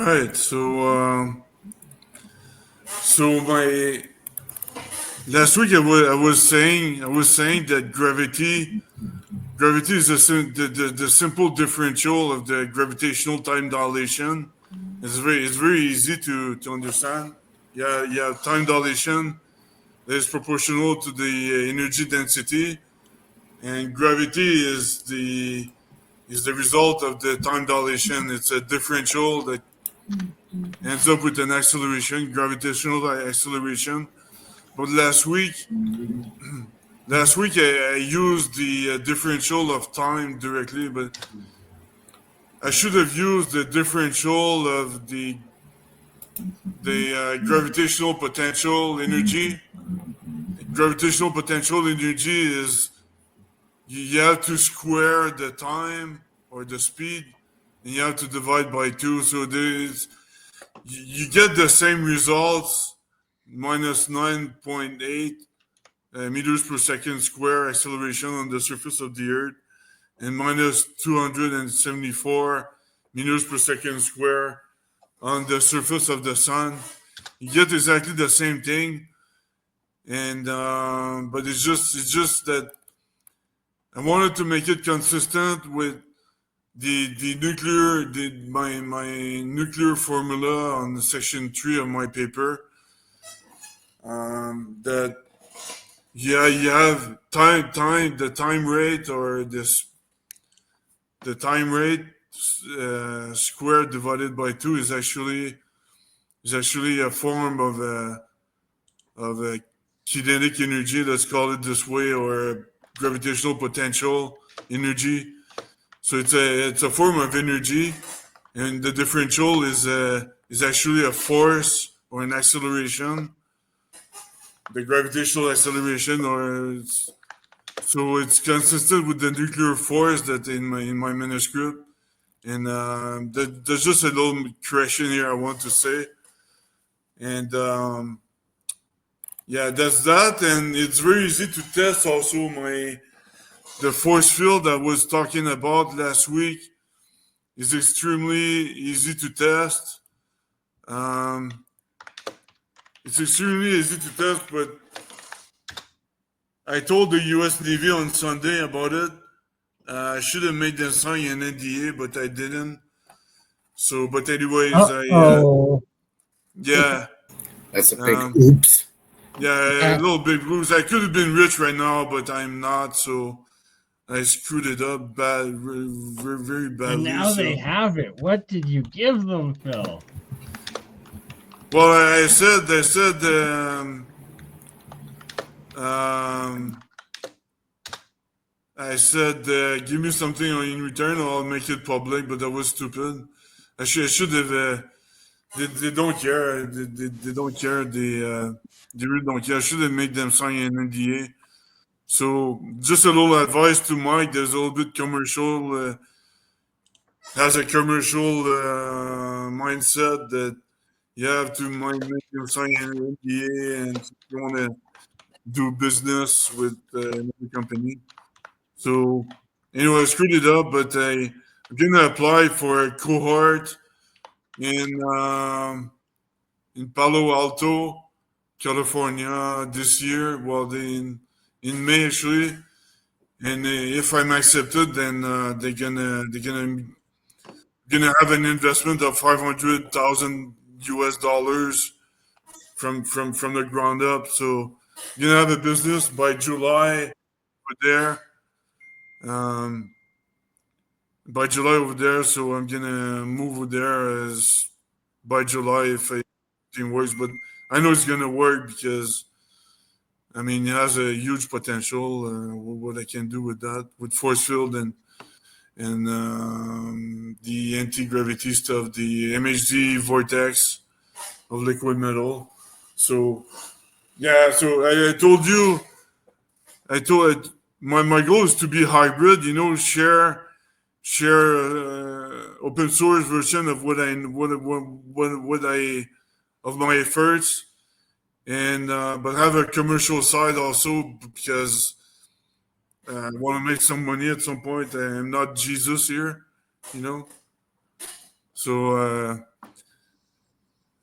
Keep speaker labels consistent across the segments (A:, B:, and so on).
A: right. So my last week I was saying that gravity is the simple differential of the gravitational time dilation. It's very easy to understand. Yeah, time dilation is proportional to the energy density, and gravity is the result of the time dilation. It's a differential that ends up with an acceleration, gravitational acceleration. But last week I used the differential of time directly, but I should have used the differential of the gravitational potential energy. Gravitational potential energy is you have to square the time or the speed, and you have to divide by two. So you get the same results, minus 9.8 meters per second square acceleration on the surface of the Earth, and minus 274 meters per second square on the surface of the Sun. You get exactly the same thing, and but it's just that I wanted to make it consistent with my nuclear formula on section 3 of my paper. That you have the time rate or the time rate squared divided by 2 is actually a form of a kinetic energy, let's call it this way, or gravitational potential energy. So it's a form of energy, and the differential is actually a force or an acceleration, the gravitational acceleration, so it's consistent with the nuclear force that in my manuscript. And there's just a little correction here I want to say, and yeah, that's that. And it's very easy to test also the force field I was talking about last week is extremely easy to test. It's extremely easy to test, but I told the U.S. Navy on Sunday about it. I should have made them sign an NDA, but I didn't. So, but anyways, yeah,
B: That's a big
A: um,
B: oops.
A: yeah, a little big blues. I could have been rich right now, but I'm not. So I screwed it up bad, very, very badly.
C: And now they have it. What did you give them, Phil?
A: Well, I said, give me something in return, or I'll make it public. But that was stupid. I should have. They don't care. They don't care. They really don't care. I should have made them sign an NDA. So just a little advice to Mike. There's a little bit commercial. Has a commercial mindset that you have to make them sign an NDA, and if you want to do business with another company. So anyway, I screwed it up, but I'm gonna apply for a cohort in Palo Alto, California this year. Well, in May actually, and if I'm accepted, then they're gonna have an investment of $500,000 from the ground up. So you're gonna have a business by July over there. By July over there, so I'm gonna move over there as by July if everything works. But I know it's gonna work because I mean it has a huge potential. What I can do with that, with force field and the anti-gravity stuff, the MHD vortex of liquid metal. So yeah, so I told you, my goal is to be hybrid. Share open source version of what I of my efforts, and but have a commercial side also because I want to make some money at some point. I'm not Jesus here, you know. So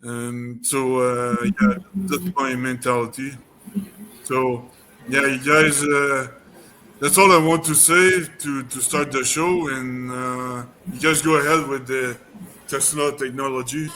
A: And so yeah, that's my mentality. So yeah, you guys, that's all I want to say to start the show. And you guys go ahead with the Tesla technology.